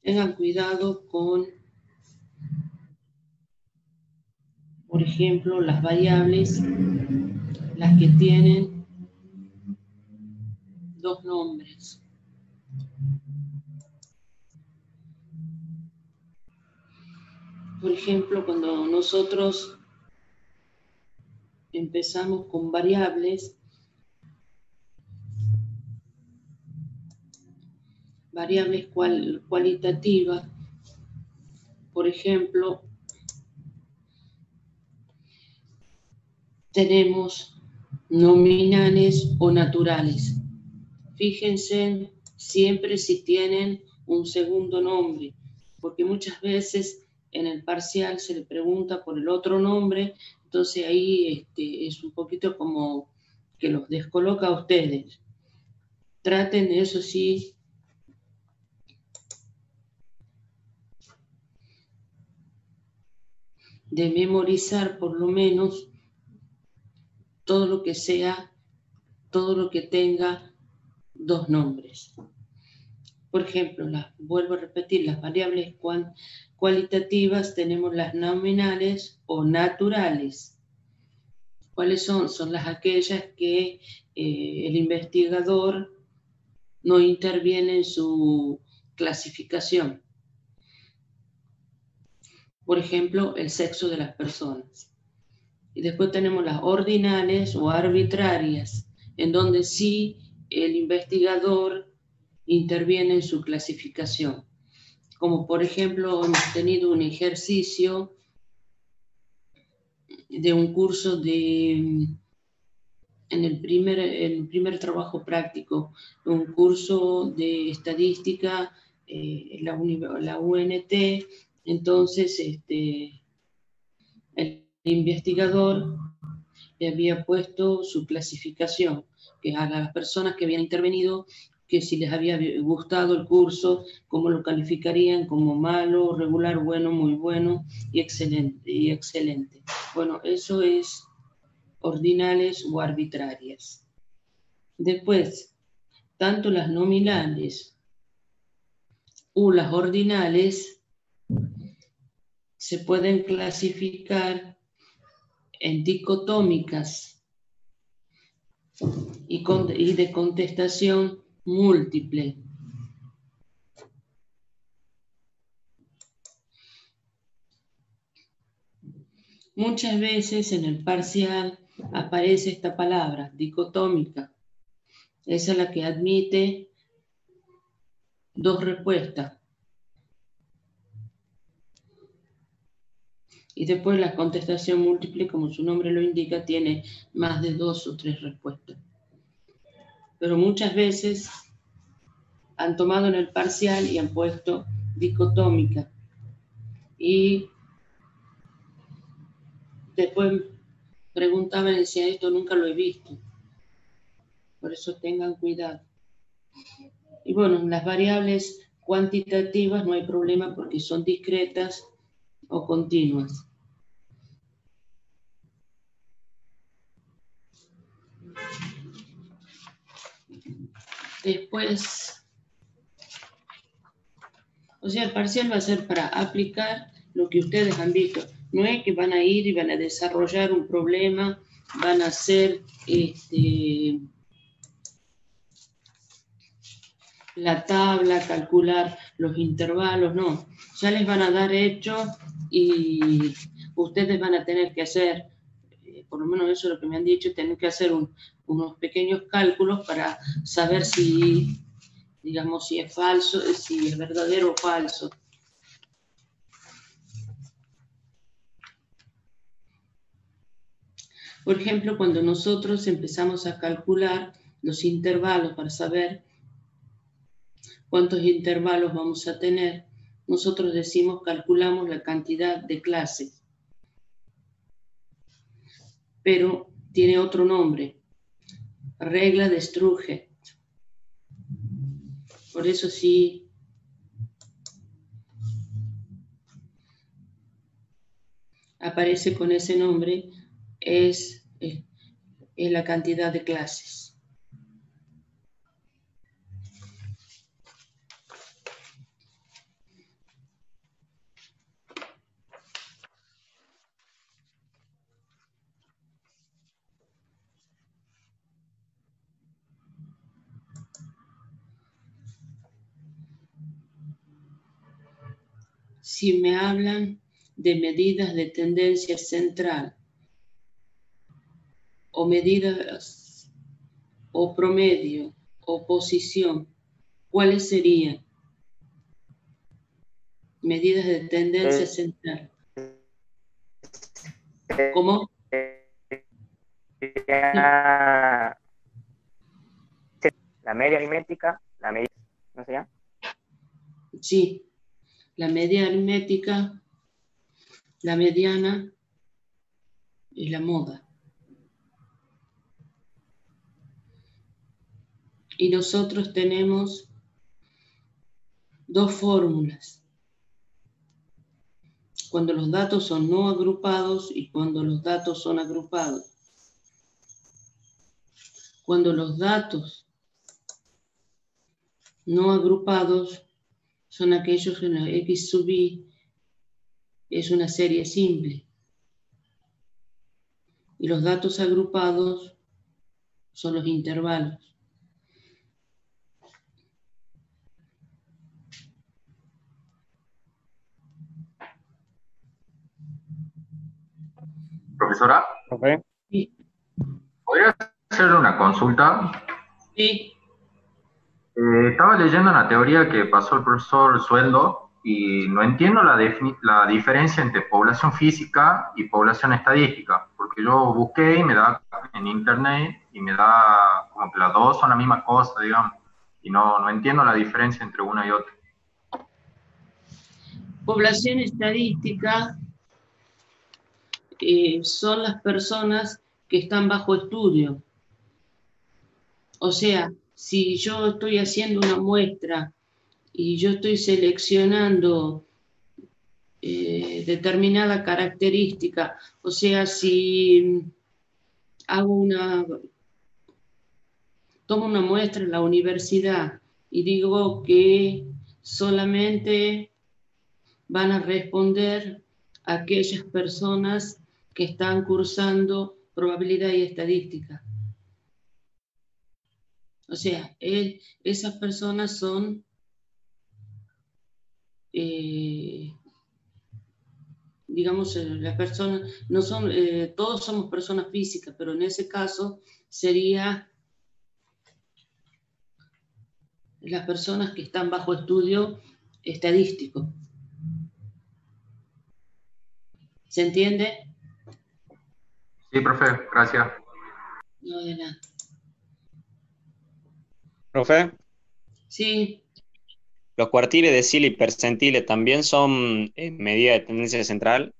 Tengan cuidado con, por ejemplo, las variables, las que tienen dos nombres. Por ejemplo, cuando nosotros empezamos con variables cualitativas, por ejemplo, tenemos nominales o naturales. Fíjense siempre si tienen un segundo nombre, porque muchas veces en el parcial se le pregunta por el otro nombre, entonces ahí es un poquito como que los descoloca a ustedes. Traten, eso sí, de memorizar por lo menos todo lo que tenga dos nombres. Por ejemplo, vuelvo a repetir, las variables cualitativas tenemos las nominales o naturales. ¿Cuáles son? Son aquellas que el investigador no interviene en su clasificación. Por ejemplo, el sexo de las personas. Y después tenemos las ordinales o arbitrarias, en donde sí el investigador interviene en su clasificación. Como por ejemplo, hemos tenido un ejercicio de un curso en el primer trabajo práctico, un curso de estadística, la UNT, entonces el investigador le había puesto su clasificación, que a las personas que habían intervenido, que si les había gustado el curso, cómo lo calificarían, como malo, regular, bueno, muy bueno y excelente. Bueno, eso es ordinales o arbitrarias. Después, tanto las nominales o las ordinales se pueden clasificar en dicotómicas y de contestación múltiple. Muchas veces en el parcial aparece esta palabra, dicotómica. Esa es la que admite dos respuestas. Y después la contestación múltiple, como su nombre lo indica, tiene más de 2 o 3 respuestas. Pero muchas veces han tomado en el parcial y han puesto dicotómica. Y después preguntaban y decían, esto nunca lo he visto. Por eso tengan cuidado. Y bueno, las variables cuantitativas no hay problema porque son discretas o continuas. Después, o sea, el parcial va a ser para aplicar lo que ustedes han visto. No es que van a ir y van a desarrollar un problema, van a hacer la tabla, calcular los intervalos, no. Ya les van a dar hechos y ustedes van a tener que hacer, por lo menos eso es lo que me han dicho, tener que hacer unos pequeños cálculos para saber si, digamos, si es falso, si es verdadero o falso. Por ejemplo, cuando nosotros empezamos a calcular los intervalos para saber cuántos intervalos vamos a tener, nosotros calculamos la cantidad de clases. Pero tiene otro nombre, regla de Struge. Por eso sí, aparece con ese nombre, es la cantidad de clases. si me hablan de medidas de tendencia central o medidas o promedio o posición, ¿cuáles serían? Medidas de tendencia central. ¿Cómo? La media aritmética, la media, ¿no se llama? Sí, la media aritmética, la mediana y la moda. Y nosotros tenemos dos fórmulas. Cuando los datos son no agrupados y cuando los datos son agrupados. Cuando los datos no agrupados son aquellos en la X sub I es una serie simple. Y los datos agrupados son los intervalos. Profesora, Okay. Sí. ¿podría hacer una consulta? Sí. Estaba leyendo una teoría que pasó el profesor Sueldo y no entiendo la diferencia entre población física y población estadística, porque yo busqué y me da en internet y me da como que las dos son la misma cosa, digamos, y no entiendo la diferencia entre una y otra. Población estadística son las personas que están bajo estudio. O sea, si yo estoy haciendo una muestra y yo estoy seleccionando determinada característica, o sea, si tomo una muestra en la universidad y digo que solamente van a responder aquellas personas que están cursando probabilidad y estadística. O sea, esas personas son digamos, las personas, no son, todos somos personas físicas, pero en ese caso sería las personas que están bajo estudio estadístico. ¿Se entiende? Sí, profe, gracias. No, de nada. Profe, Sí, ¿los cuartiles, deciles y percentiles también son medidas de tendencia central?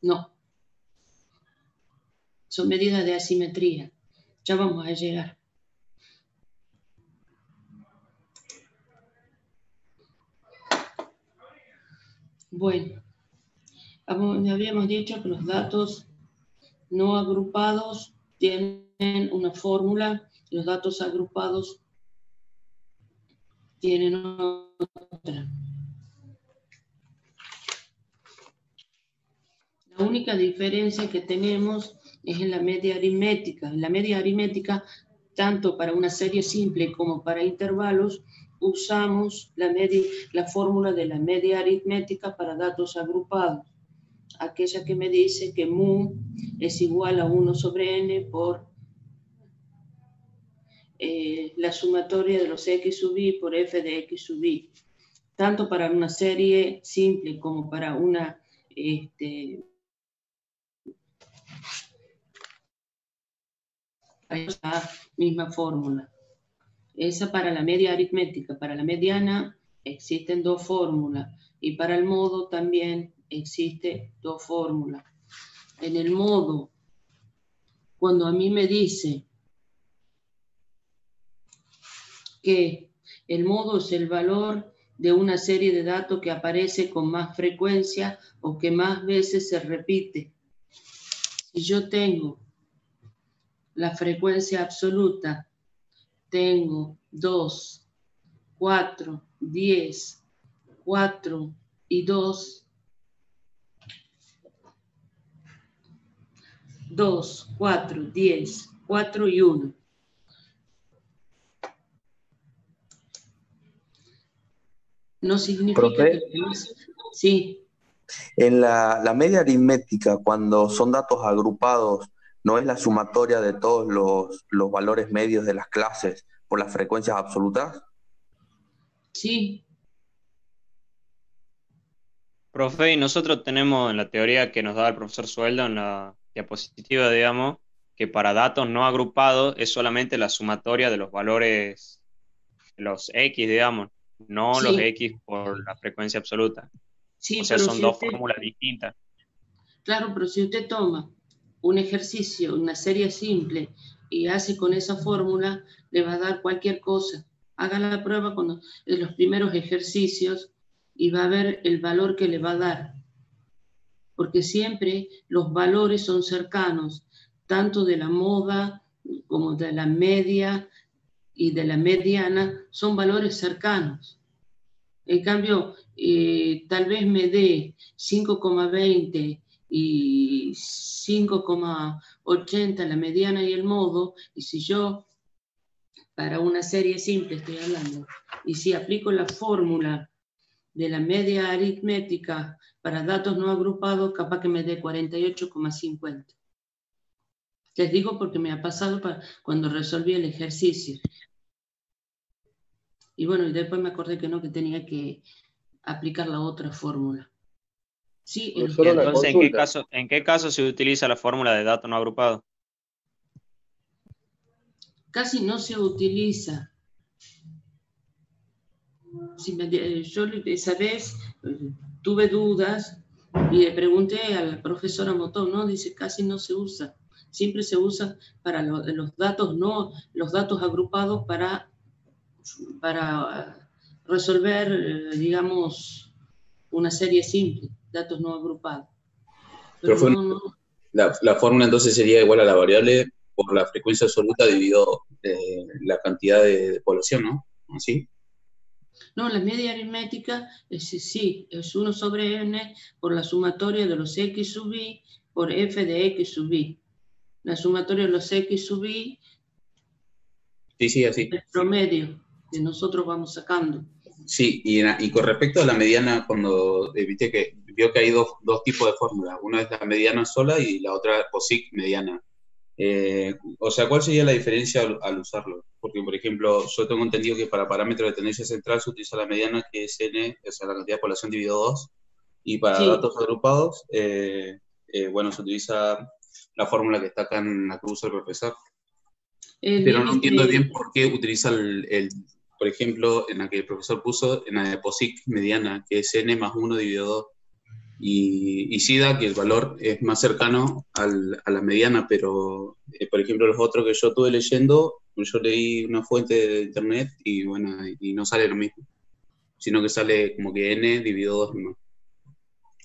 no. Son medidas de asimetría. Ya vamos a llegar. Bueno, habíamos dicho que los datos no agrupados tienen una fórmula y los datos agrupados tienen otra. La única diferencia que tenemos es en la media aritmética. En la media aritmética, tanto para una serie simple como para intervalos, usamos la fórmula de la media aritmética para datos agrupados. Aquella que me dice que mu es igual a 1 sobre n por la sumatoria de los x sub i por f de x sub i. Tanto para una serie simple como para una esa misma fórmula. Esa para la media aritmética. Para la mediana existen dos fórmulas y para el modo también existe dos fórmulas. En el modo, cuando a mí me dice que el modo es el valor de una serie de datos que aparece con más frecuencia o que más veces se repite. Si yo tengo la frecuencia absoluta, tengo 2, 4, 10, 4 y 2, 2, 4, 10, 4 y 1. . . . . . . . . . . . . . . . . . . . . . . . . . . . . . . . . . . . . . . . . . . . . . . . . . . . . . . . . . . . . No significa que... Profe, Sí, en la media aritmética, cuando son datos agrupados, ¿no es la sumatoria de todos los valores medios de las clases por las frecuencias absolutas? sí, Profe, y nosotros tenemos en la teoría que nos da el profesor Sueldo en la diapositiva, digamos, que para datos no agrupados es solamente la sumatoria de los valores, los X, digamos, no los sí, X por la frecuencia absoluta. O sí, sea, pero son si dos usted, fórmulas distintas. claro, pero si usted toma un ejercicio, una serie simple, y hace con esa fórmula, le va a dar cualquier cosa. Haga la prueba con los primeros ejercicios y va a ver el valor que le va a dar, porque siempre los valores son cercanos, tanto de la moda como de la media y de la mediana, son valores cercanos. En cambio, tal vez me dé 5,20 y 5,80 la mediana y el modo, y si yo, para una serie simple estoy hablando, y si aplico la fórmula de la media aritmética para datos no agrupados, capaz que me dé 48,50. Les digo porque me ha pasado cuando resolví el ejercicio. Y bueno, y después me acordé que no, que tenía que aplicar la otra fórmula. Sí, Y Profesor, una entonces, consulta. en qué caso se utiliza la fórmula de datos no agrupados? casi no se utiliza. Yo esa vez tuve dudas y le pregunté a la profesora Motón, ¿no? Dice, casi no se usa. Siempre se usa para los datos, no, los datos agrupados para resolver, digamos, una serie simple, datos no agrupados. Pero Profe, no, la fórmula entonces sería igual a la variable por la frecuencia absoluta dividido la cantidad de población, ¿no? ¿Así? no, la media aritmética sí, es 1 sobre n por la sumatoria de los x sub i por f de x sub i. La sumatoria de los x sub i Sí, sí, es así. el promedio que nosotros vamos sacando. Sí, y con respecto a la mediana, cuando viste que vio que hay dos tipos de fórmulas, una es la mediana sola y la otra POSIX mediana. O sea, ¿cuál sería la diferencia al usarlo? Porque, por ejemplo, yo tengo entendido que para parámetros de tendencia central se utiliza la mediana, que es n, o sea, la cantidad de población dividido 2, y para Sí, datos agrupados, bueno, se utiliza la fórmula que está acá en la que usa el profesor. el Pero no entiendo bien límite, por qué utiliza por ejemplo, en la que el profesor puso, en la de POSIX mediana, que es n más 1 dividido 2. Y sí da que el valor es más cercano a la mediana, pero, por ejemplo, los otros que yo estuve leyendo, yo leí una fuente de internet y bueno, y no sale lo mismo, sino que sale como que n dividido 2 nomás.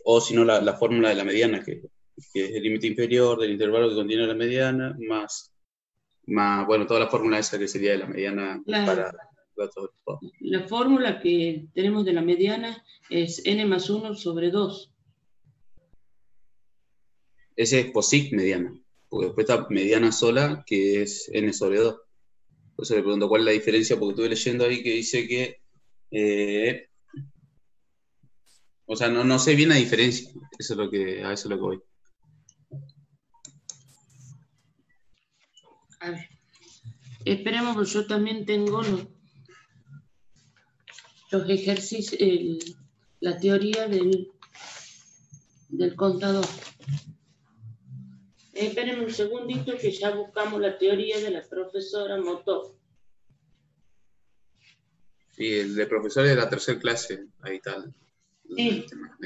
O si no, la fórmula de la mediana, que es el límite inferior del intervalo que contiene la mediana, bueno, toda la fórmula esa que sería de la mediana claro, para datos. la fórmula que tenemos de la mediana es n más 1 sobre 2. Ese es POSIX mediana, porque después está mediana sola, que es n sobre 2. Por eso le pregunto cuál es la diferencia, porque estuve leyendo ahí que dice que, o sea, no sé bien la diferencia, eso es a eso es lo que voy. A ver, esperemos, porque yo también tengo los ejercicios, la teoría del contador. Espérenme un segundito que ya buscamos la teoría de la profesora Motó. Sí, el de profesor de la tercera clase, ahí está el Sí, tema.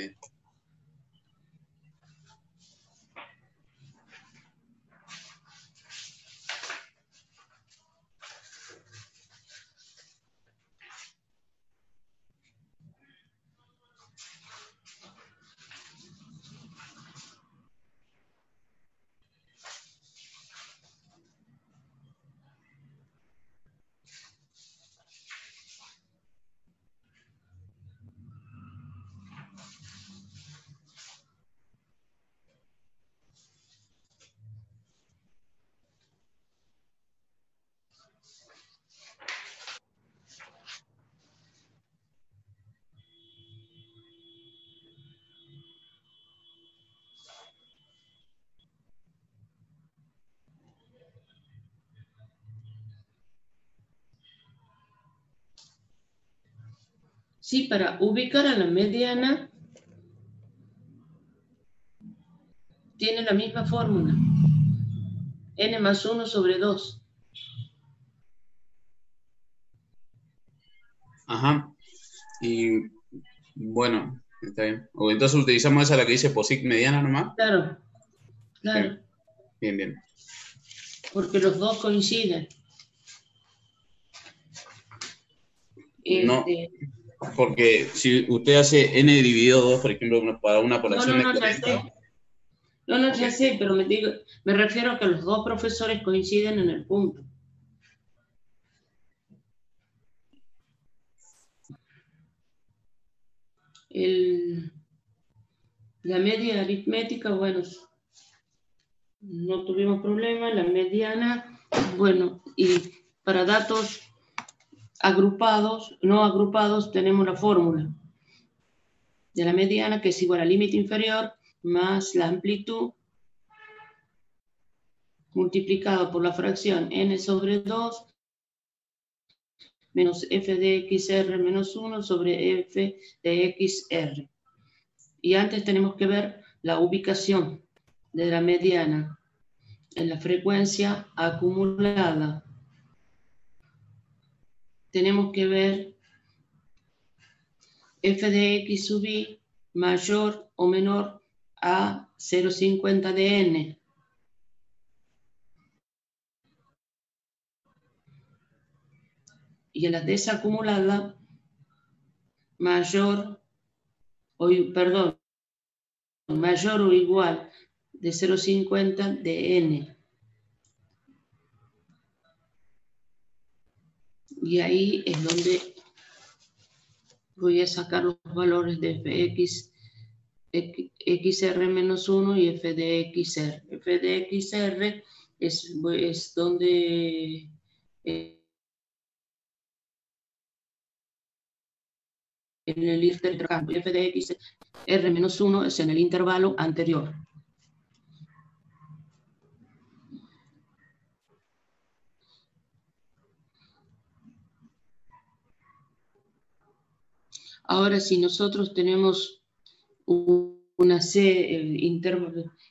Sí, para ubicar a la mediana tiene la misma fórmula. N más 1 sobre 2. Ajá. Y bueno, está bien. O entonces utilizamos esa la que dice POSIC mediana nomás. Claro, claro. Bien, bien. Porque los dos coinciden. No, porque si usted hace n dividido 2, por ejemplo, para una población de 40... Ya sé, pero me refiero a que los dos profesores coinciden en el punto. La media aritmética, bueno, no tuvimos problema. La mediana, bueno, y para datos agrupados, no agrupados, tenemos la fórmula de la mediana, que es igual al límite inferior más la amplitud multiplicado por la fracción n sobre 2 menos f de xr menos 1 sobre f de xr. Y antes tenemos que ver la ubicación de la mediana en la frecuencia acumulada. Tenemos que ver f de x sub i mayor o menor a 0,50 de n. Y en la desacumulada mayor o igual de 0,50 de n. Y ahí es donde voy a sacar los valores de fx, xr menos 1 y f de xr. F de xr es donde en el intercambio. F de xr menos 1 es en el intervalo anterior. Ahora, si nosotros tenemos una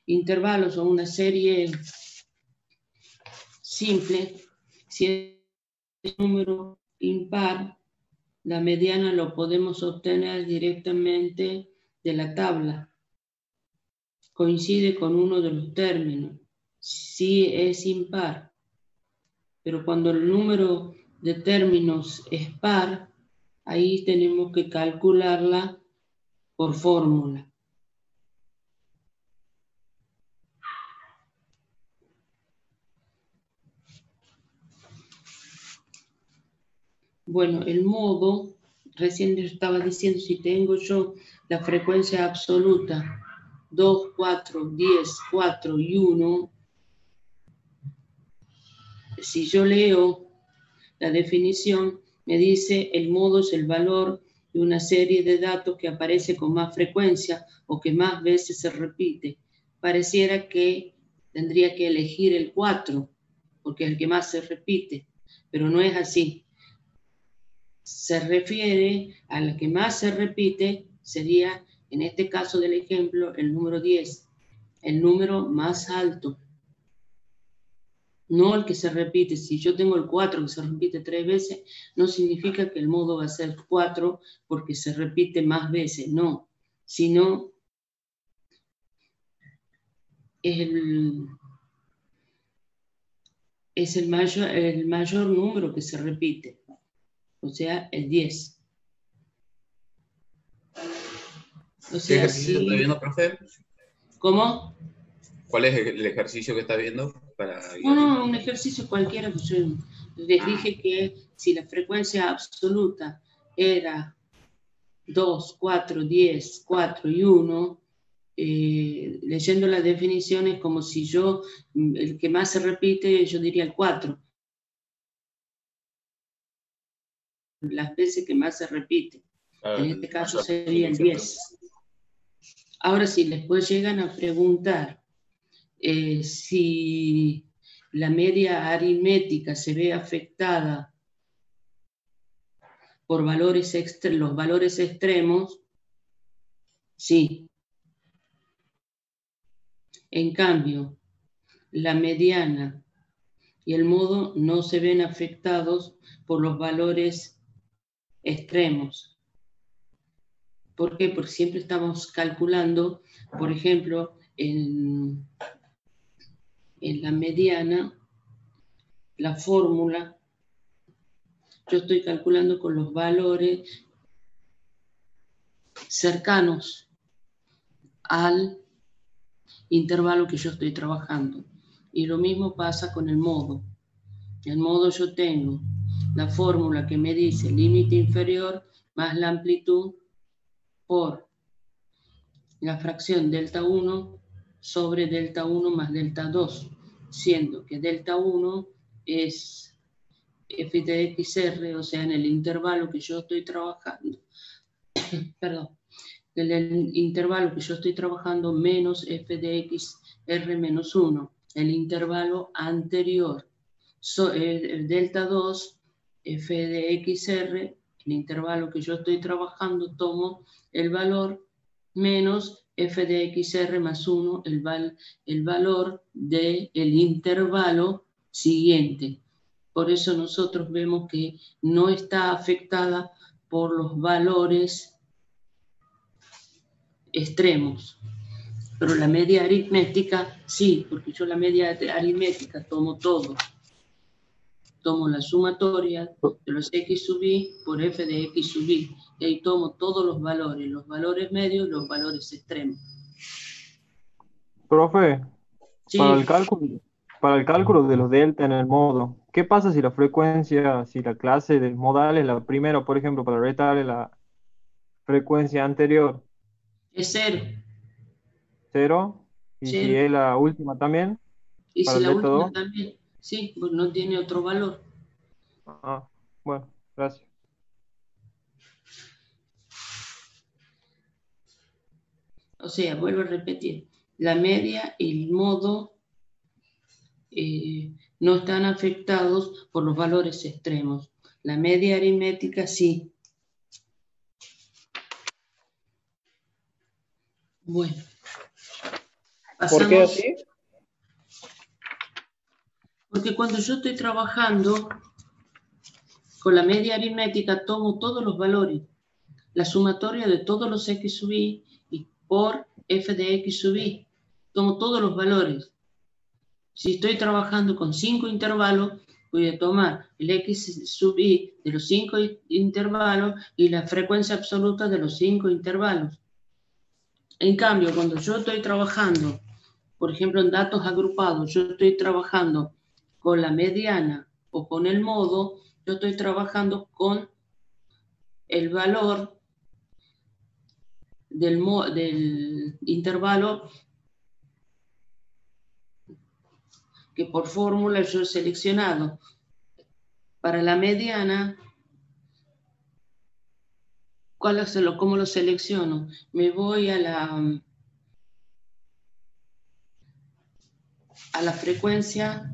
intervalos o una serie simple, si es un número impar, la mediana lo podemos obtener directamente de la tabla. Coincide con uno de los términos. Si es impar, pero cuando el número de términos es par, ahí tenemos que calcularla por fórmula. Bueno, el modo, recién les estaba diciendo, si tengo yo la frecuencia absoluta 2, 4, 10, 4 y 1, si yo leo la definición, me dice el modo es el valor de una serie de datos que aparece con más frecuencia o que más veces se repite. Pareciera que tendría que elegir el 4, porque es el que más se repite, pero no es así. Se refiere a la que más se repite, sería, en este caso del ejemplo, el número 10, el número más alto. No el que se repite. Si yo tengo el 4 que se repite 3 veces, no significa que el modo va a ser 4 porque se repite más veces, no. Sino es el mayor número que se repite, o sea, el 10. O sea, ¿qué ejercicio está viendo, profe? ¿Cómo? ¿Cuál es el ejercicio que está viendo? No, un ejercicio cualquiera. Pues yo les dije que si la frecuencia absoluta era 2, 4, 10, 4 y 1, leyendo las definiciones como si yo, el que más se repite, yo diría el 4. Las veces que más se repite. En este caso sería el 10. Ahora, si después llegan a preguntar si la media aritmética se ve afectada por los valores extremos, sí. En cambio, la mediana y el modo no se ven afectados por los valores extremos. ¿Por qué? Porque siempre estamos calculando, por ejemplo, en la mediana, la fórmula, yo estoy calculando con los valores cercanos al intervalo que yo estoy trabajando. Y lo mismo pasa con el modo. En el modo yo tengo la fórmula que me dice límite inferior más la amplitud por la fracción delta 1 sobre delta 1 más delta 2, siendo que delta 1 es f de xr, o sea, en el intervalo que yo estoy trabajando, perdón, en el intervalo que yo estoy trabajando menos f de xr menos 1, el intervalo anterior. El delta 2, f de xr, el intervalo que yo estoy trabajando, tomo el valor menos f de xr más 1, el valor del intervalo siguiente. Por eso nosotros vemos que no está afectada por los valores extremos. Pero la media aritmética sí, porque yo la media aritmética tomo todo. Tomo la sumatoria de los x sub i por f de x sub i. Y ahí tomo todos los valores medios y los valores extremos. Profe, Sí, para el cálculo de los delta en el modo, ¿qué pasa si la frecuencia, si la clase del modal es la primera, por ejemplo, para restarle la frecuencia anterior, es 0. 0? Y si 0. es la última también, Y para si el la delta última 2. también, sí, pues no tiene otro valor. Ah, bueno, gracias. O sea, vuelvo a repetir, la media y el modo no están afectados por los valores extremos. La media aritmética sí. Bueno, ¿Por qué pasamos. así? Porque cuando yo estoy trabajando con la media aritmética, tomo todos los valores, la sumatoria de todos los x sub i y por f de x sub i, tomo todos los valores. Si estoy trabajando con 5 intervalos, voy a tomar el x sub i de los 5 intervalos y la frecuencia absoluta de los 5 intervalos. En cambio, cuando yo estoy trabajando, por ejemplo, en datos agrupados, yo estoy trabajando con la mediana o con el modo, yo estoy trabajando con el valor del intervalo que por fórmula yo he seleccionado. Para la mediana, ¿cómo lo selecciono? Me voy a la frecuencia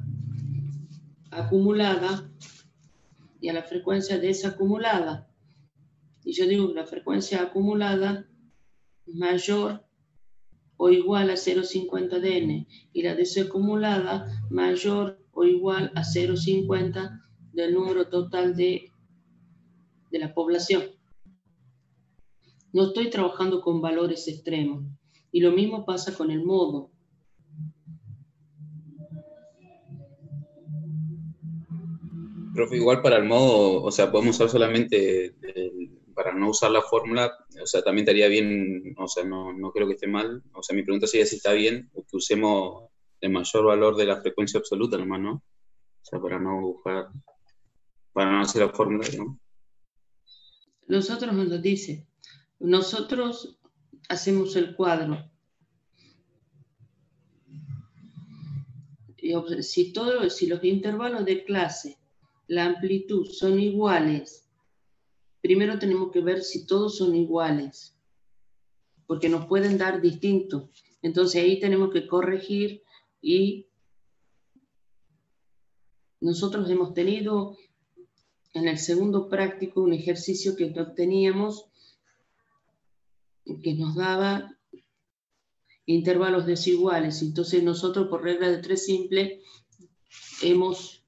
acumulada y a la frecuencia desacumulada. Y yo digo que la frecuencia acumulada mayor o igual a 0,50 de n y la desacumulada mayor o igual a 0,50 del número total de la población. No estoy trabajando con valores extremos. Y lo mismo pasa con el modo. Profe, igual para el modo, o sea, podemos usar solamente, para no usar la fórmula, o sea, también estaría bien, o sea, no creo que esté mal, o sea, mi pregunta sería si está bien que usemos el mayor valor de la frecuencia absoluta nomás, ¿no? O sea, para no hacer la fórmula, ¿no? Nosotros nos dice, nosotros hacemos el cuadro. Si los intervalos de clase, la amplitud son iguales, primero tenemos que ver si todos son iguales, porque nos pueden dar distintos. Entonces ahí tenemos que corregir y nosotros hemos tenido en el segundo práctico un ejercicio que obteníamos que nos daba intervalos desiguales. Entonces nosotros por regla de 3 simple hemos...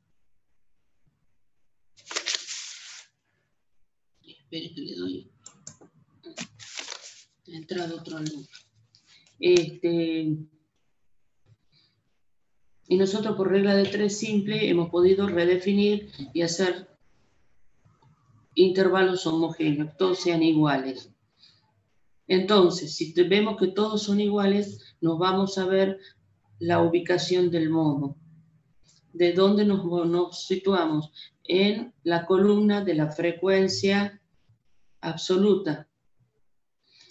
Espere que le doy... Ha entrado otro alumno. Y nosotros por regla de 3 simple hemos podido redefinir y hacer intervalos homogéneos, todos sean iguales. Entonces, si vemos que todos son iguales, nos vamos a ver la ubicación del modo. ¿De dónde nos situamos? En la columna de la frecuencia absoluta.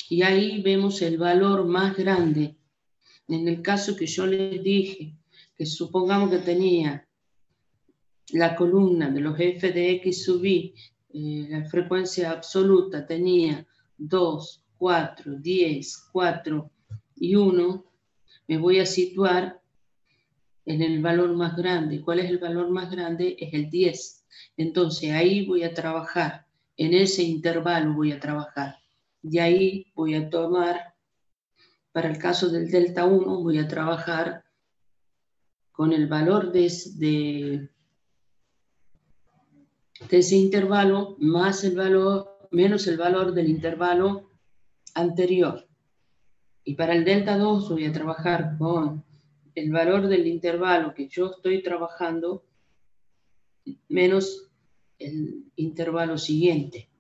Y ahí vemos el valor más grande. En el caso que yo les dije, que supongamos que tenía la columna de los f de x sub i, la frecuencia absoluta tenía 2, 4, 10, 4 y 1, me voy a situar en el valor más grande. ¿Cuál es el valor más grande? Es el 10. Entonces ahí voy a trabajar, en ese intervalo voy a trabajar. De ahí voy a tomar, para el caso del delta 1, voy a trabajar con el valor de ese intervalo más el valor, menos el valor del intervalo anterior. Y para el delta 2 voy a trabajar con el valor del intervalo que yo estoy trabajando menos el intervalo siguiente.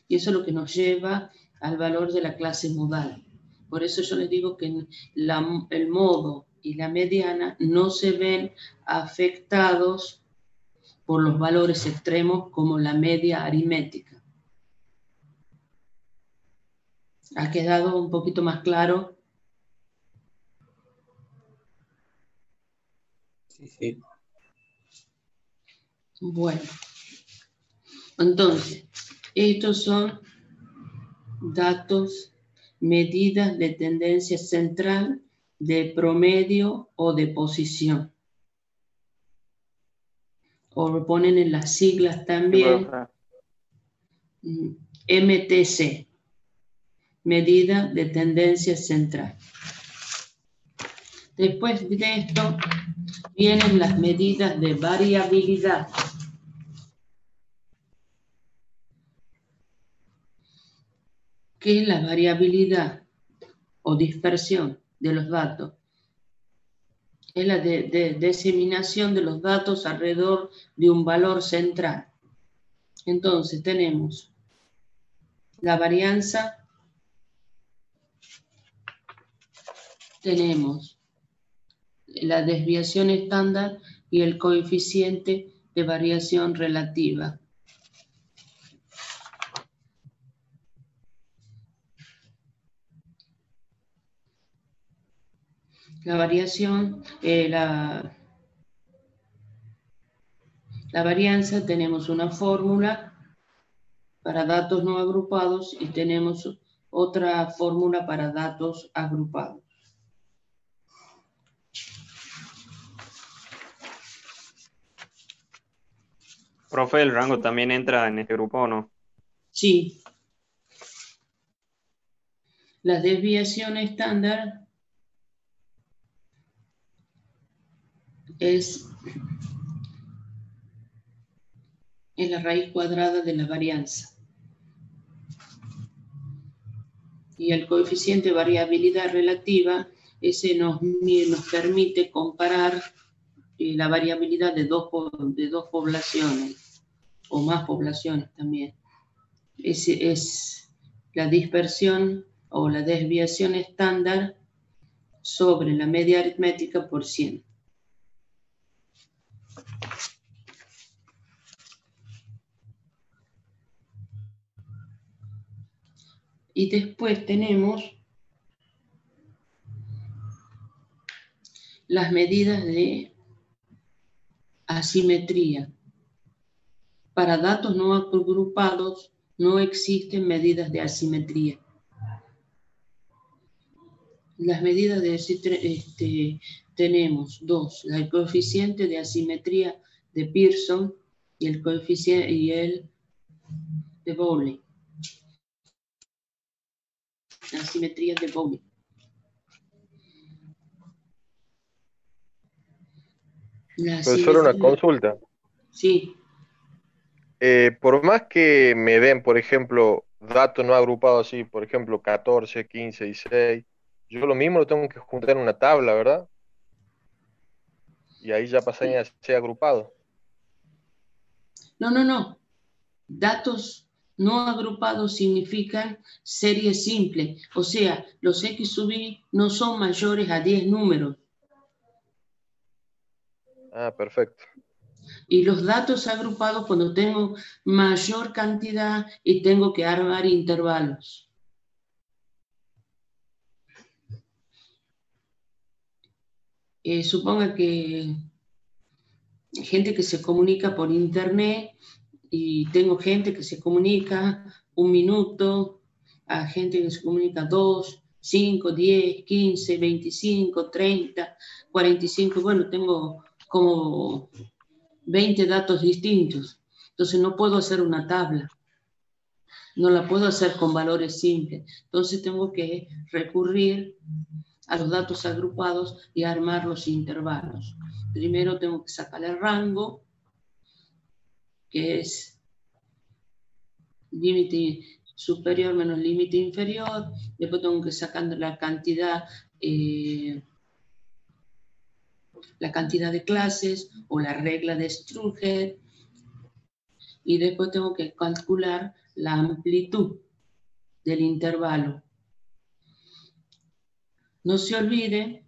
Y eso es lo que nos lleva al valor de la clase modal. Por eso yo les digo que el modo y la mediana no se ven afectados por los valores extremos como la media aritmética. ¿Ha quedado un poquito más claro? Sí. Bueno, entonces, estos son datos, medidas de tendencia central, de promedio o de posición. O lo ponen en las siglas también. MTC, medida de tendencia central. Después de esto vienen las medidas de variabilidad. ¿Qué es la variabilidad o dispersión de los datos? Es la diseminación de los datos alrededor de un valor central. Entonces tenemos la varianza, tenemos la desviación estándar y el coeficiente de variación relativa. La variación, la varianza, tenemos una fórmula para datos no agrupados y tenemos otra fórmula para datos agrupados. Profe, ¿el rango también entra en este grupo o no? Sí. La desviación estándar es la raíz cuadrada de la varianza. Y el coeficiente de variabilidad relativa, ese nos permite comparar la variabilidad de dos poblaciones, o más poblaciones también. Ese es la dispersión o la desviación estándar sobre la media aritmética por 100. Y después tenemos las medidas de asimetría. Para datos no agrupados no existen medidas de asimetría. Las medidas de tenemos dos. El coeficiente de asimetría de Pearson, y el coeficiente y el de Bowley, la simetría de Bowley. La Profesor, una simetría, consulta. sí, Por más que me den, por ejemplo, datos no agrupados así, por ejemplo, 14, 15 y 6, yo lo mismo lo tengo que juntar en una tabla, ¿verdad? Y ahí ya pasaría a ser agrupado. no. Datos no agrupados significan serie simple, o sea, los X sub i no son mayores a 10 números. Ah, perfecto. Y los datos agrupados cuando tengo mayor cantidad y tengo que armar intervalos. Suponga que gente que se comunica por internet y tengo gente que se comunica 1 minuto, a gente que se comunica 2, 5, 10, 15, 25, 30, 45, bueno, tengo como 20 datos distintos, entonces no puedo hacer una tabla, no la puedo hacer con valores simples, entonces tengo que recurrir a los datos agrupados y armar los intervalos. Primero tengo que sacar el rango, que es límite superior menos límite inferior, después tengo que sacar la cantidad de clases o la regla de Struger, y después tengo que calcular la amplitud del intervalo. No se olvide,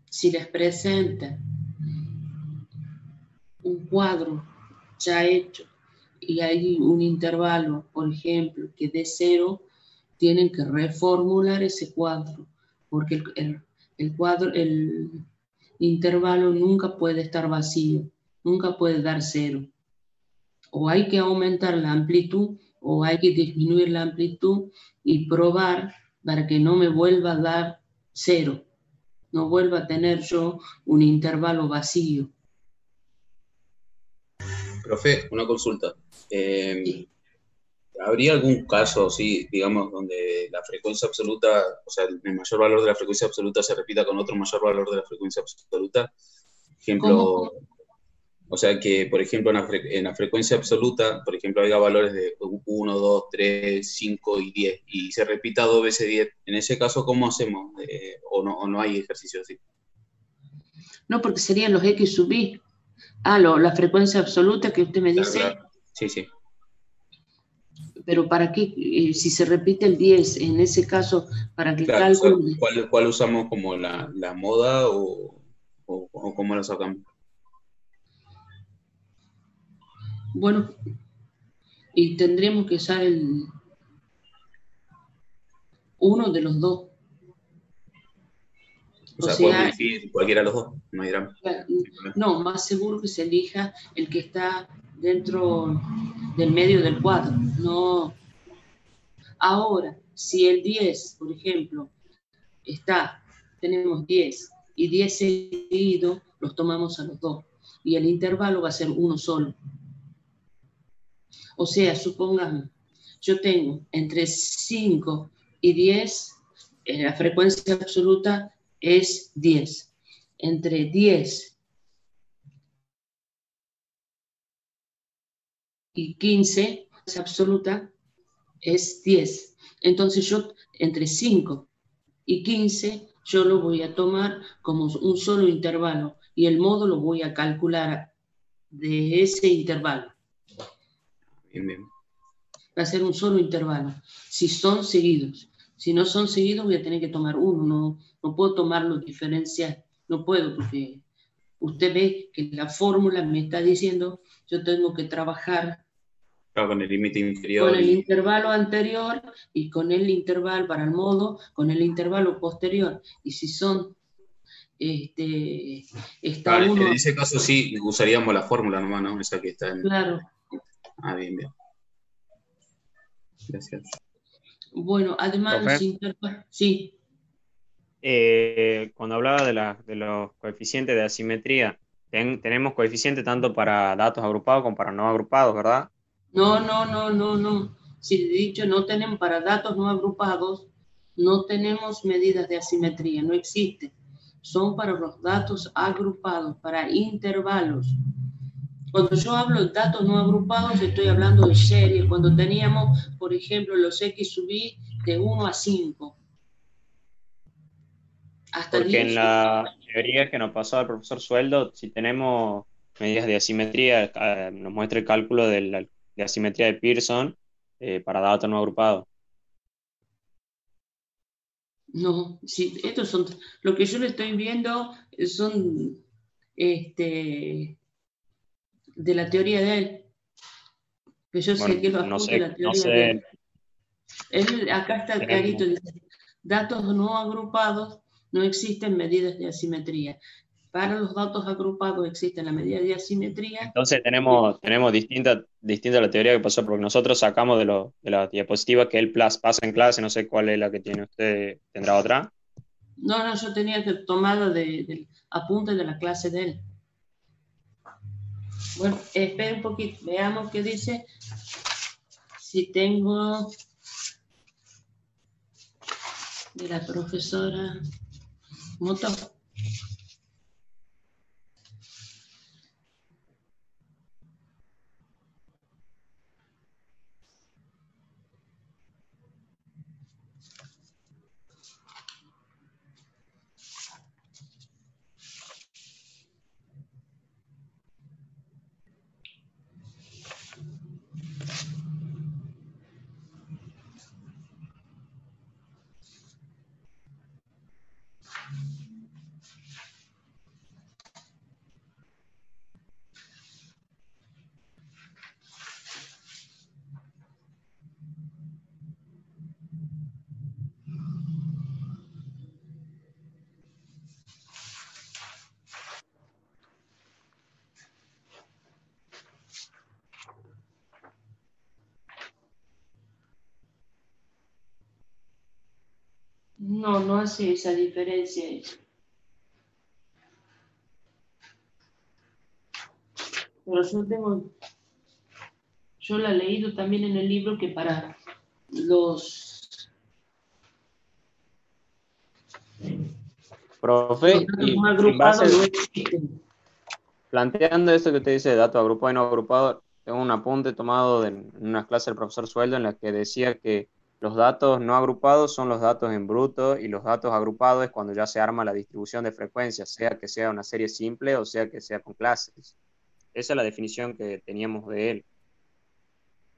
si les presenta un cuadro ya hecho y hay un intervalo, por ejemplo, que de 0, tienen que reformular ese cuadro, porque el intervalo nunca puede estar vacío, nunca puede dar 0. O hay que aumentar la amplitud o hay que disminuir la amplitud y probar para que no me vuelva a dar 0, no vuelva a tener yo un intervalo vacío. Profe, una consulta. Sí. ¿Habría algún caso, sí, digamos, donde la frecuencia absoluta, o sea, el mayor valor de la frecuencia absoluta se repita con otro mayor valor de la frecuencia absoluta? Ejemplo, ¿Cómo? o sea, que, por ejemplo, en la frecuencia absoluta, por ejemplo, haya valores de 1, 2, 3, 5 y 10, y se repita 2 veces 10. En ese caso, ¿cómo hacemos? ¿O no hay ejercicio así? No, porque serían los X sub i. La frecuencia absoluta que usted me Claro, dice, claro. Sí, sí. pero ¿para qué? Si se repite el 10, en ese caso, para que el Claro, o sea, cálculo... ¿cuál usamos como la moda o cómo la sacamos? Bueno, y tendríamos que usar uno de los dos. O O sea, podemos sea, elegir cualquiera de los dos, no hay drama. no, más seguro que se elija el que está dentro del medio del cuadro. No. Ahora, si el 10, por ejemplo, tenemos 10 y 10 seguidos, los tomamos a los dos. Y el intervalo va a ser uno solo. O sea, supongamos, yo tengo entre 5 y 10, la frecuencia absoluta es 10. Entre 10 y 15, la absoluta es 10. Entonces yo, entre 5 y 15, yo lo voy a tomar como un solo intervalo y el modo lo voy a calcular de ese intervalo. Bien, bien. Va a ser un solo intervalo, si son seguidos. Si no son seguidos, voy a tener que tomar uno, no puedo tomarlo diferencial, no puedo, porque usted ve que la fórmula me está diciendo, yo tengo que trabajar Claro, con el límite con inferior el y... intervalo anterior y con el intervalo para el modo, con el intervalo posterior. Y si son, está Claro, en uno, ese caso sí usaríamos la fórmula nomás, ¿no? Esa que está en... claro. Ah, bien, bien. Gracias. Bueno, además los Profe, intervalos, sí, cuando hablaba de los coeficientes de asimetría, tenemos coeficiente tanto para datos agrupados como para no agrupados, ¿verdad? No. Si he dicho, no tenemos para datos no agrupados, no tenemos medidas de asimetría, no existe. Son para los datos agrupados, para intervalos. Cuando yo hablo de datos no agrupados, estoy hablando de series, cuando teníamos, por ejemplo, los X sub i de 1 a 5. Hasta Porque 10. en la teoría que nos pasó el profesor Sueldo, si tenemos medidas de asimetría, nos muestra el cálculo de asimetría de Pearson para datos no agrupados. No, sí, estos son, lo que yo le estoy viendo son de la teoría de él. Que yo sé que lo apunta de la teoría de él. Acá está clarito, dice, datos no agrupados no existen medidas de asimetría. Para los datos agrupados existen las medidas de asimetría. Entonces tenemos distinta la teoría que pasó, porque nosotros sacamos de la diapositiva que él pasa en clase, no sé cuál es la que tiene usted, ¿tendrá otra? No, yo tenía que tomar del apunte de la clase de él. Bueno, espera un poquito, veamos qué dice. Si tengo de la profesora Moto. No hace esa diferencia. Pero yo la he leído también en el libro que para los... Profe, y en base, planteando eso que usted dice de datos agrupados y no agrupados, tengo un apunte tomado en una clase del profesor Sueldo en la que decía que los datos no agrupados son los datos en bruto y los datos agrupados es cuando ya se arma la distribución de frecuencias, sea que sea una serie simple o sea que sea con clases. Esa es la definición que teníamos de él.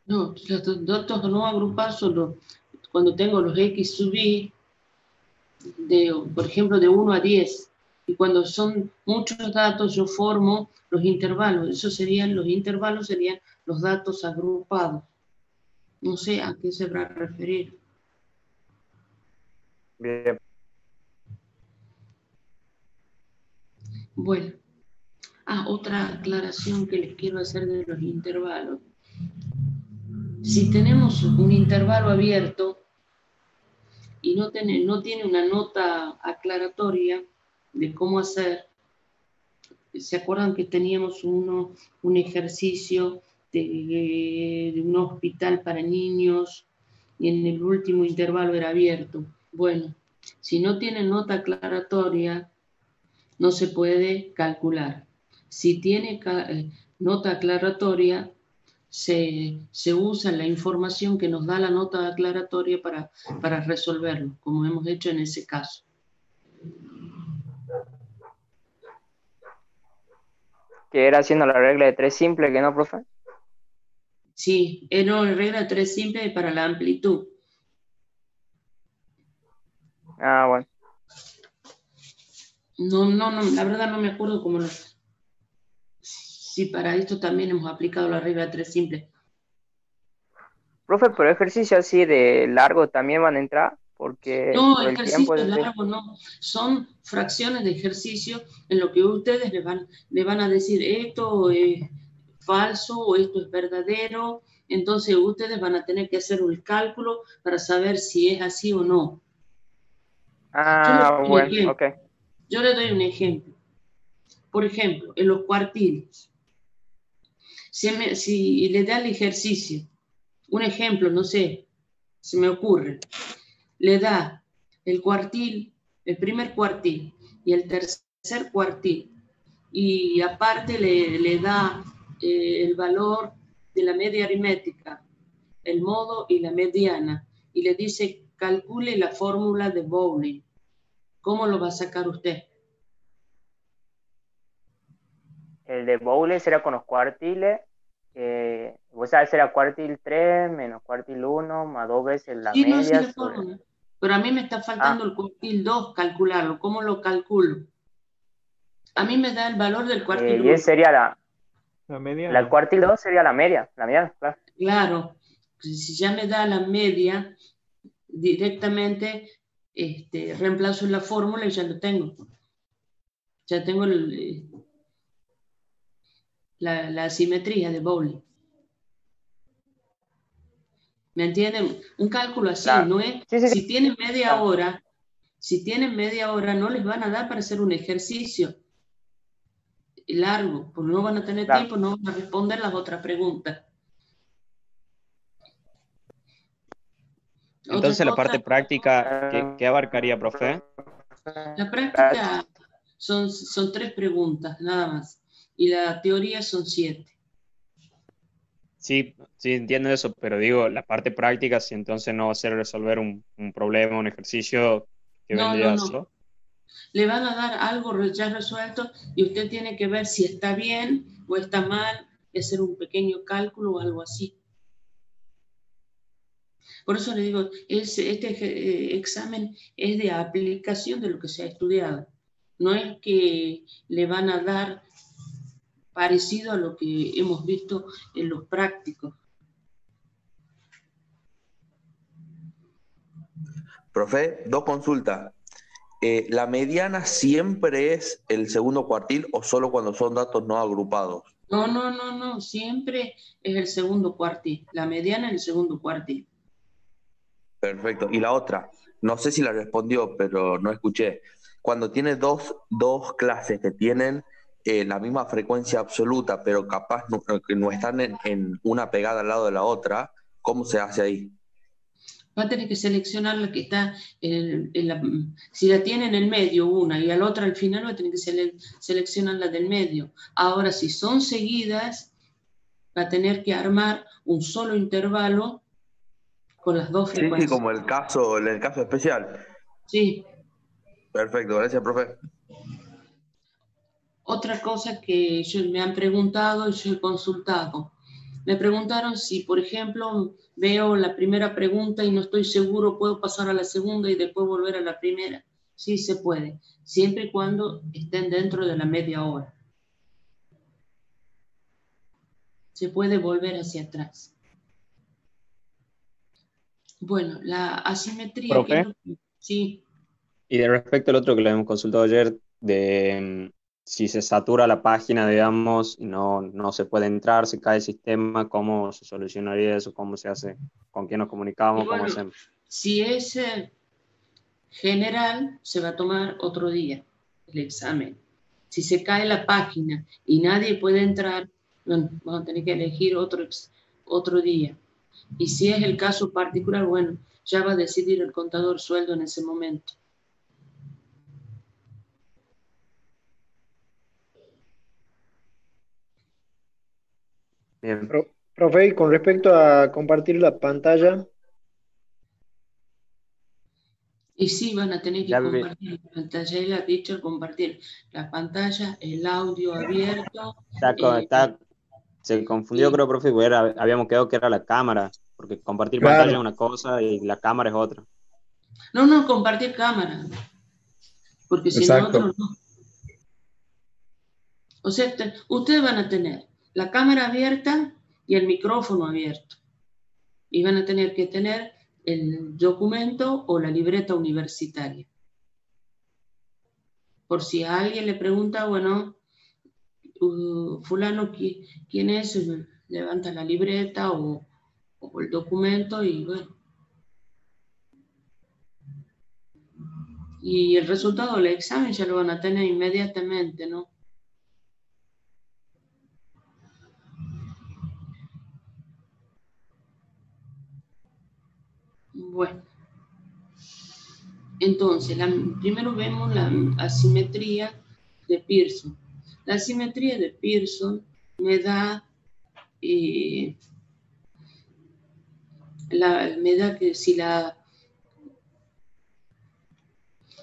No, los datos no agrupados son cuando tengo los X sub i, por ejemplo, de 1 a 10. Y cuando son muchos datos, yo formo los intervalos. Los intervalos serían los datos agrupados. No sé a qué se va a referir. Bien. Bueno. Otra aclaración que les quiero hacer de los intervalos. Si tenemos un intervalo abierto y no tiene una nota aclaratoria de cómo hacer, ¿se acuerdan que teníamos un ejercicio de un hospital para niños y en el último intervalo era abierto? Bueno, si no tiene nota aclaratoria, no se puede calcular. Si tiene nota aclaratoria, se usa la información que nos da la nota aclaratoria para resolverlo, como hemos hecho en ese caso. Que era haciendo la regla de 3 simple, ¿que no, profe? Sí, era la regla de 3 simple para la amplitud. Bueno. No, la verdad no me acuerdo cómo si para esto también hemos aplicado la regla de 3 simple. Profe, pero ejercicios así de largo también van a entrar, porque no, por el ejercicio tiempo largo no, son fracciones de ejercicio en lo que ustedes le van a decir esto es falso o esto es verdadero, entonces ustedes van a tener que hacer un cálculo para saber si es así o no. Bueno, ok. Yo le doy un ejemplo. Por ejemplo, en los cuartiles, si le da el ejercicio, un ejemplo, no sé, se me ocurre, le da el cuartil, el primer cuartil y el tercer cuartil, y aparte le da el valor de la media aritmética, el modo y la mediana, y le dice calcule la fórmula de Bowling. ¿Cómo lo va a sacar usted? El de Bowles era con los cuartiles. Vos sabés, era cuartil 3 menos cuartil 1 más 2 veces la Sí, no, sí, media la fórmula. Pero a mí me está faltando el cuartil 2, calcularlo. ¿Cómo lo calculo? A mí me da el valor del cuartil 1. Y esa sería La mediana. el cuartil 2 sería la mediana, claro. Claro, si ya me da la media, directamente reemplazo la fórmula y ya lo tengo. Ya tengo la simetría de Bowling. ¿Me entienden? Un cálculo así, Claro. ¿no es? Sí. Si tienen media Claro. hora, no les van a dar para hacer un ejercicio largo, porque no van a tener Claro. tiempo, no van a responder las otras preguntas. Entonces, la Otra parte cosa, práctica, ¿qué abarcaría, profe? la práctica son 3 preguntas, nada más. Y la teoría son 7. Sí, sí, entiendo eso, pero digo, la parte práctica, si entonces no va a ser resolver un problema, un ejercicio que vendría a No. ser. Le van a dar algo ya resuelto y usted tiene que ver si está bien o está mal, y hacer un pequeño cálculo o algo así. Por eso le digo, este examen es de aplicación de lo que se ha estudiado. No es que le van a dar parecido a lo que hemos visto en los prácticos. Profe, 2 consultas. ¿La mediana siempre es el segundo cuartil o solo cuando son datos no agrupados? No, siempre es el segundo cuartil. La mediana es el segundo cuartil. Perfecto. Y la otra, no sé si la respondió, pero no escuché. Cuando tiene dos clases que tienen la misma frecuencia absoluta, pero capaz que no están en una pegada al lado de la otra, ¿cómo se hace ahí? Va a tener que seleccionar la que está si la tiene en el medio una y a la otra al final va a tener que seleccionar la del medio. Ahora, si son seguidas, va a tener que armar un solo intervalo con las 2 frecuencias. Sí, como el caso especial. Sí. Perfecto, gracias, profe. Otra cosa que me han preguntado y yo he consultado. Me preguntaron si, por ejemplo, veo la primera pregunta y no estoy seguro, ¿puedo pasar a la segunda y después volver a la primera? Sí, se puede, siempre y cuando estén dentro de la media hora. Se puede volver hacia atrás. Bueno, la asimetría... ¿Profe? Sí. Y de respecto al otro que le hemos consultado ayer, de si se satura la página, digamos, y no se puede entrar, se cae el sistema, ¿cómo se solucionaría eso? ¿Cómo se hace? ¿Con quién nos comunicamos? Bueno, ¿Cómo hacemos? si es general, se va a tomar otro día el examen. Si se cae la página y nadie puede entrar, bueno, vamos a tener que elegir otro día. Y si es el caso particular, bueno, ya va a decidir el contador sueldo en ese momento. Bien. Profe, y con respecto a compartir la pantalla, Y sí, van a tener que Ya compartir la pantalla, él ha dicho compartir la pantalla, el audio abierto. Se confundió, creo, profe, porque habíamos quedado que era la cámara, porque compartir Claro. pantalla es una cosa y la cámara es otra. No, compartir cámara. Porque si no, Exacto. otro no. O sea, ustedes van a tener la cámara abierta y el micrófono abierto. Y van a tener que tener el documento o la libreta universitaria. Por si a alguien le pregunta, bueno, fulano, ¿quién es? Levanta la libreta o el documento y bueno. Y el resultado del examen ya lo van a tener inmediatamente, ¿no? Bueno, entonces, primero vemos la asimetría de Pearson. La asimetría de Pearson me da, que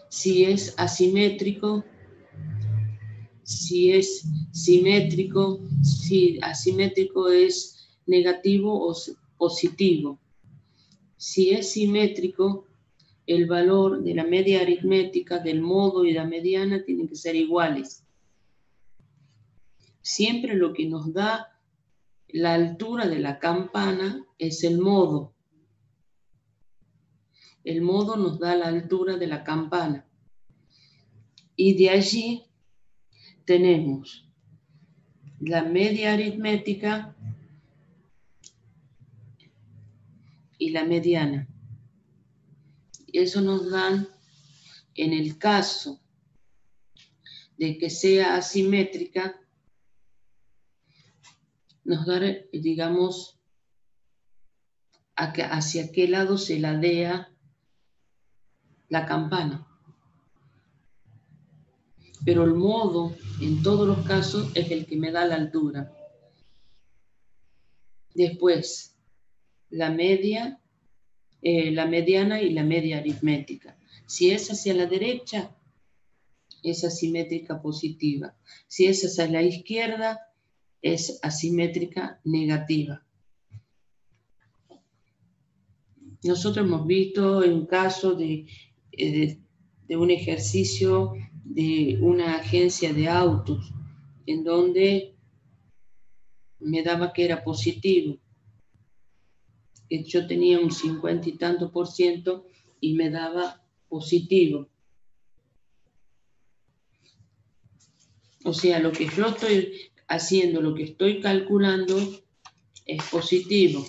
si es asimétrico, si es simétrico, si asimétrico es negativo o positivo. Si es simétrico, el valor de la media aritmética, del modo y la mediana tienen que ser iguales. Siempre lo que nos da la altura de la campana es el modo. El modo nos da la altura de la campana. Y de allí tenemos la media aritmética y la mediana. Eso nos dan, en el caso de que sea asimétrica, nos da, digamos, hacia qué lado se ladea la campana. Pero el modo, en todos los casos, es el que me da la altura. Después, la mediana y la media aritmética. Si es hacia la derecha, es asimétrica positiva. Si es hacia la izquierda, es asimétrica negativa. Nosotros hemos visto en un caso de un ejercicio de una agencia de autos, en donde me daba que era positivo. Yo tenía un 50 y tanto % y me daba positivo. O sea, lo que yo estoy haciendo, lo que estoy calculando es positivo.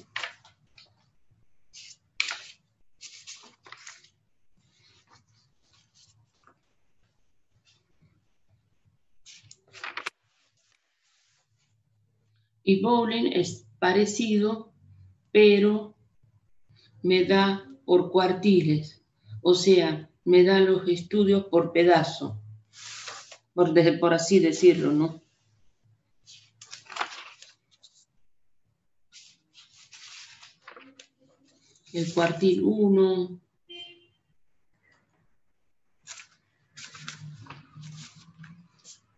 Y Boolean es parecido, pero me da por cuartiles, o sea, me da los estudios por pedazo, por así decirlo, ¿no? El cuartil 1,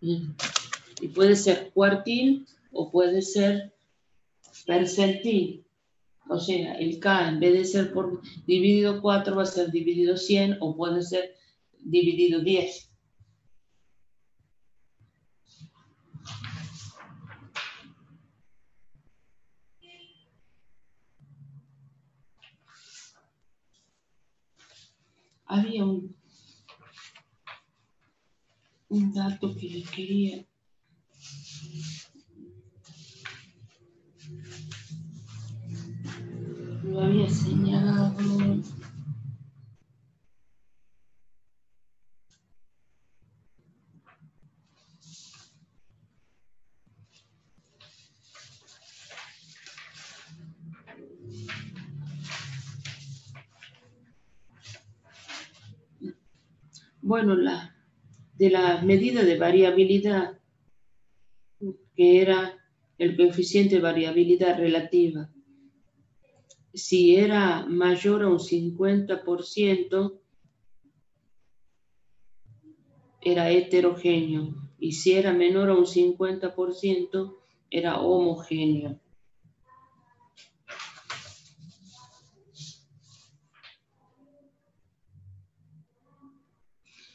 y puede ser cuartil o puede ser percentil. O sea, el K en vez de ser dividido 4 va a ser dividido 100 o puede ser dividido 10. Había un dato que les quería. Lo había señalado. Bueno, de la medida de variabilidad, que era el coeficiente de variabilidad relativa, si era mayor a un 50%, era heterogéneo, y si era menor a un 50%, era homogéneo.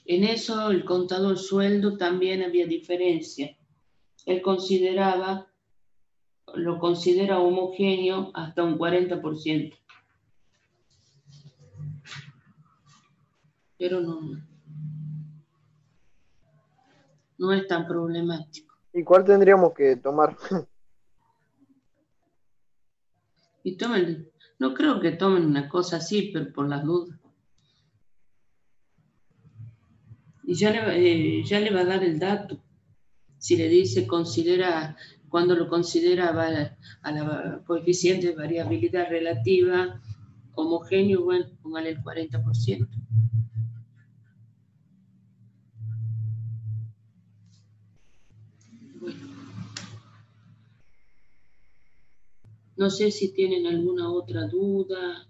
En eso, el contador sueldo también había diferencia. Él lo considera homogéneo hasta un 40%. Pero no es tan problemático. ¿Y cuál tendríamos que tomar? Y no creo que tomen una cosa así, pero por las dudas. Y ya le va a dar el dato. Si le dice cuando lo considera va a la coeficiente de variabilidad relativa homogéneo, bueno, póngale el 40%. Bueno, no sé si tienen alguna otra duda.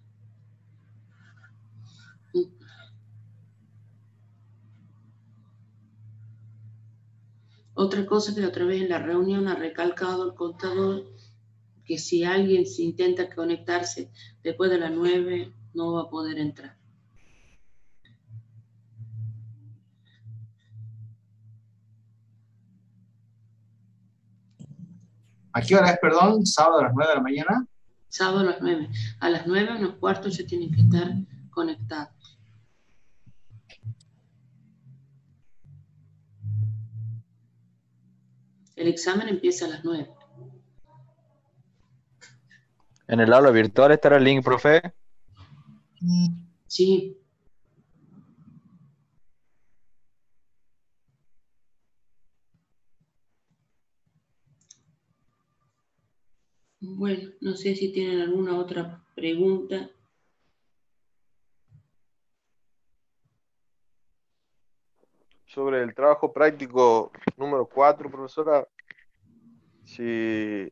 Otra cosa que la otra vez en la reunión ha recalcado el contador, que si alguien se intenta conectarse después de las 9, no va a poder entrar. ¿A qué hora es, perdón? ¿Sábado a las 9 de la mañana? Sábado a las 9. A las 9:15 ya tienen que estar conectados. El examen empieza a las 9. ¿En el aula virtual estará el link, profe? Sí. Bueno, no sé si tienen alguna otra pregunta. Sobre el trabajo práctico número 4, profesora, si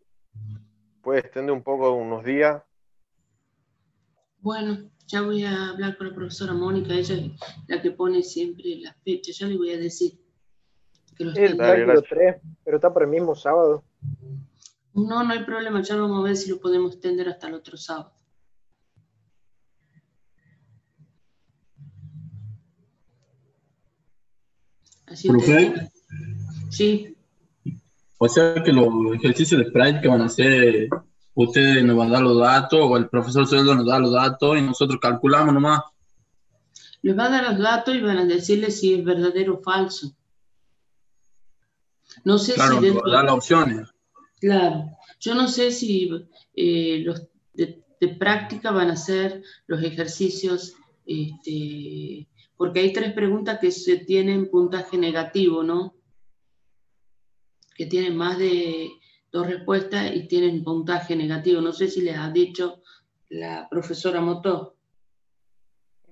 puede extender un poco unos días. Bueno, ya voy a hablar con la profesora Mónica, ella es la que pone siempre las fechas. Ya le voy a decir que lo El extienda. Dale, cálculo gracias. 3, pero está para el mismo sábado. No, no hay problema, ya vamos a ver si lo podemos extender hasta el otro sábado. Así Profe, ustedes. Sí, o sea que los ejercicios de práctica van a ser, ustedes nos van a dar los datos, o el profesor Sueldo nos da los datos y nosotros calculamos nomás. les va a dar los datos y van a decirle si es verdadero o falso. No sé Claro, si nos va dentro. a dar las opciones. Claro, yo no sé si los de práctica van a ser los ejercicios, porque hay 3 preguntas que se tienen puntaje negativo, ¿no? Que tienen más de 2 respuestas y tienen puntaje negativo. No sé si les ha dicho la profesora Motó.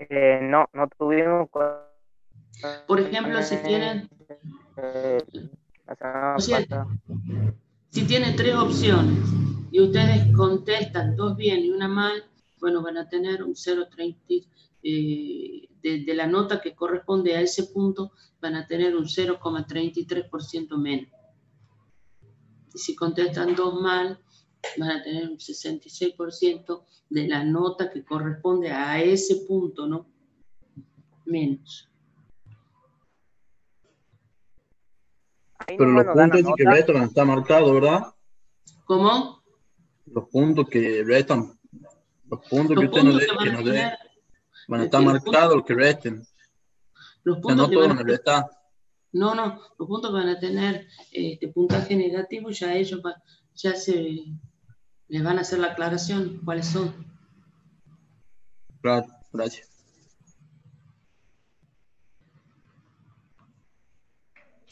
No, no tuvimos Por ejemplo, si tienen, la semana o sea, pasada. si tienen 3 opciones y ustedes contestan 2 bien y una mal, bueno, van a tener un 0,30, de la nota que corresponde a ese punto, van a tener un 0,33% menos. Y si contestan 2 mal, van a tener un 66% de la nota que corresponde a ese punto, ¿no? Menos. Ahí Pero nomás los nos dan la puntos que nota. restan van a estar marcados, ¿verdad? ¿Cómo? Los puntos que restan, los puntos que Los usted nos puntos dé, que que van a nos dé, tener, van a estar los puntos, marcados los que resten. los O sea, puntos no que todos van van a a restar. No, los puntos que van a tener puntaje negativo, ya ellos ya les van a hacer la aclaración, cuáles son. Claro, gracias.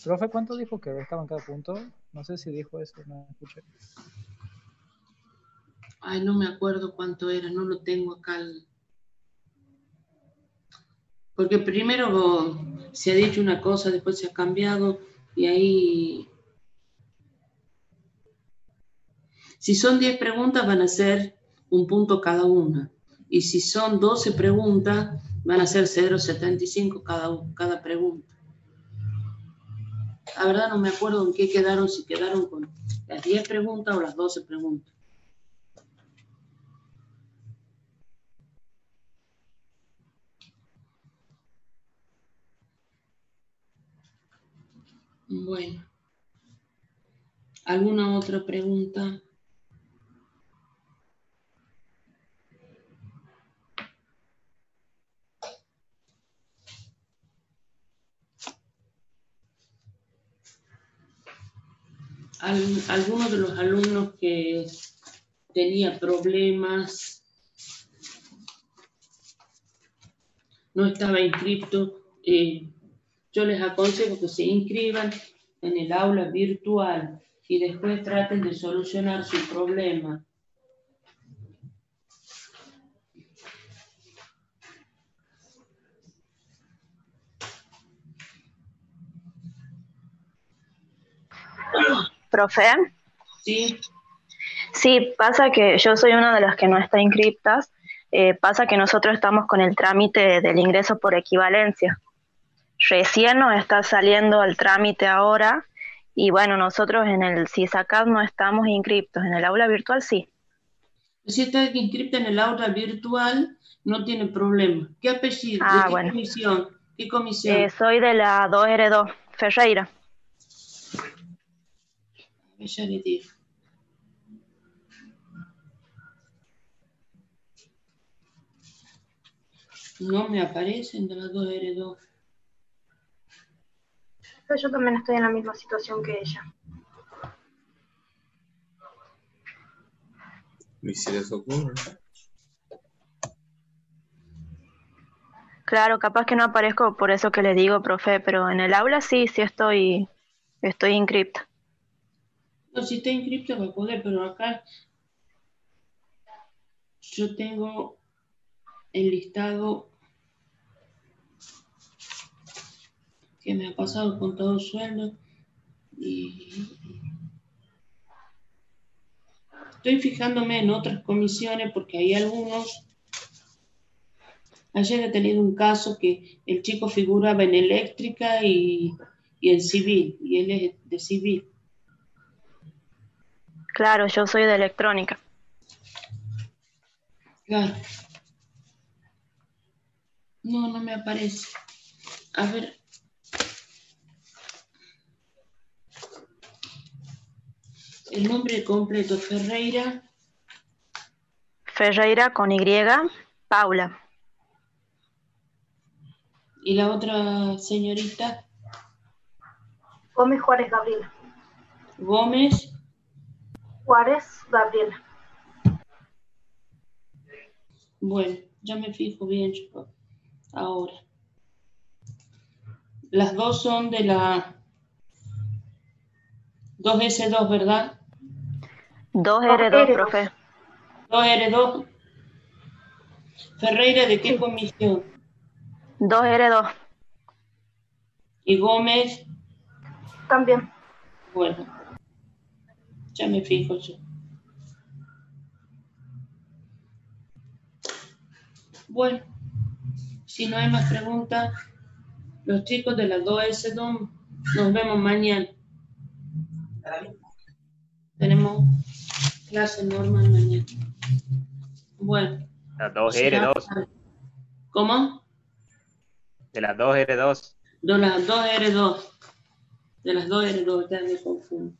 Profe, ¿cuánto dijo que restaban cada punto? No sé si dijo eso, no escuché. Ay, no me acuerdo cuánto era, no lo tengo acá. Porque primero se ha dicho una cosa, después se ha cambiado, y ahí, si son 10 preguntas, van a ser un punto cada una. Y si son 12 preguntas, van a ser 0,75 cada pregunta. La verdad no me acuerdo en qué quedaron, si quedaron con las 10 preguntas o las 12 preguntas. Bueno, ¿alguna otra pregunta? Algunos de los alumnos que tenía problemas, no estaba inscrito, yo les aconsejo que se inscriban en el aula virtual y después traten de solucionar su problema. Profe, Sí, sí, pasa que yo soy una de las que no está inscriptas. Pasa que nosotros estamos con el trámite del ingreso por equivalencia. Recién nos está saliendo el trámite ahora y bueno, nosotros en el CISACAD no estamos inscriptos, en el aula virtual sí. si está inscrita en el aula virtual, no tiene problema. ¿Qué apellido? ¿De Ah, qué bueno. comisión? ¿Qué comisión? Soy de la 2R2, Ferreira. Ya le digo. No me aparecen de las 2R2. Pero yo también estoy en la misma situación que ella. Y si les ocurre. Claro, capaz que no aparezco por eso que le digo, profe, pero en el aula sí estoy inscripta. No, si está inscripto va a poder, pero acá yo tengo el listado que me ha pasado con todo el sueldo y estoy fijándome en otras comisiones porque hay algunos. Ayer he tenido un caso que el chico figuraba en eléctrica y en civil, y él es de civil. Claro, yo soy de electrónica. Claro. No me aparece. A ver. El nombre completo, Ferreira. Ferreira con Y, Paula. Y la otra señorita, Gómez Juárez Gabriela. Gómez. Juárez Gabriela. Bueno, ya me fijo bien yo ahora. Las dos son de la 2S2, ¿verdad? 2R2, profe. 2R2. Ferreira, ¿de qué comisión? 2R2. Y Gómez. También. Bueno, ya me fijo yo. Bueno, si no hay más preguntas, los chicos de las 2S2 nos vemos mañana. Tenemos clase normal mañana. Bueno. Las 2R2. ¿Cómo? De las 2R2. De las 2R2. De las 2R2, ya me confundo.